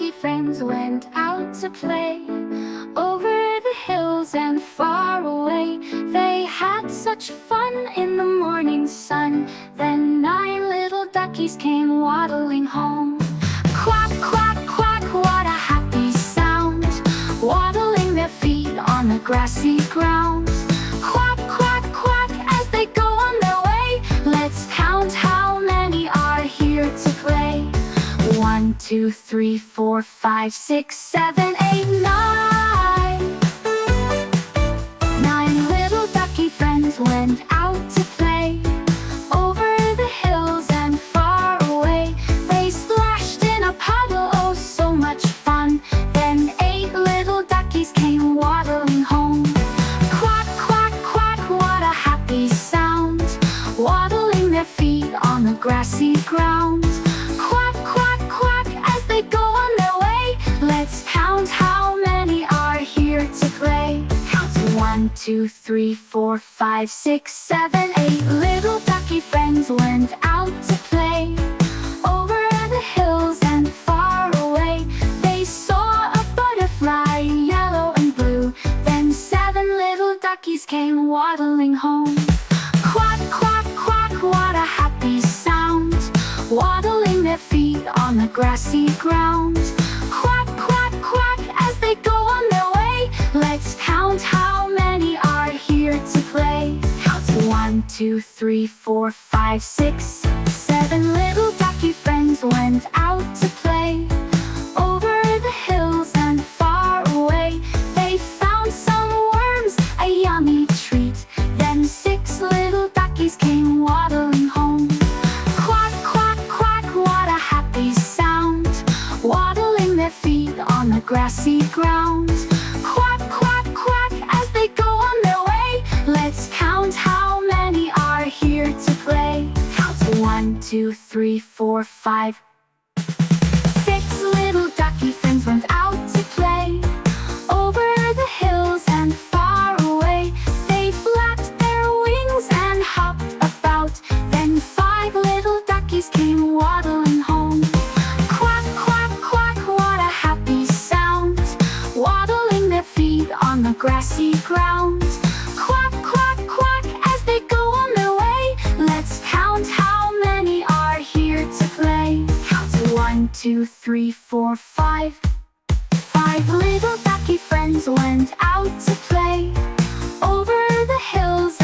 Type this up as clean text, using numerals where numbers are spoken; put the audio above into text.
ducky friends went out to play. Over the hills and far away, they had such fun in the morning sun. Then 9 little duckies came waddling home. Quack, quack, quack, what a happy sound, waddling their feet on the grassy ground. Quack, quack, quack, as they go on their way. Let's count how many are here to play. 1, 2, 3, 4, 5, 6, 7, 8, 9. 9 little ducky friends went out to play. Over the hills and far away, they splashed in a puddle, oh so much fun. Then 8 little duckies came waddling home. Quack, quack, quack, what a happy sound, waddling their feet on the grassy ground. Quack, quack, quack, as they go on their way. Let's count how many are here to play. Count 1, 2, 3, 4, 5, 6, 7, 8. Little ducky friends went out to play. Over the hills and far away, they saw a butterfly, yellow and blue. Then 7 little duckies came waddling home. Quack, quack, quack, what a happy sound, waddling their feet on the grassy ground. Quack, quack, quack, as they go on their way. Let's count how many are here to play. Count 1, 2, 3, 4, 5, 6, 7 little ducky friends went out to play. Over the hills and far away, they found some worms, a yummy treat. Then 6 little duckies came waddling home. Quack, quack, quack, what a happy sound, waddling their feet on the grassy ground. Quack, quack, quack, as they go on their way. Let's count how many are here to play. Count 1, 2, 3, 4, 5. 6 little ducky friends went out to play. Over the hills and far away, they flapped their wings and hopped about. Then 5 little duckies came waddling home. Quack, quack, quack, what a happy sound, waddling their feet on the grassy ground. Quack, quack, quack, as they go on their way. Let's count how many are here to play. Count 1, 2, 3, 4, 5. 5 little ducky friends went out to play. Over the hills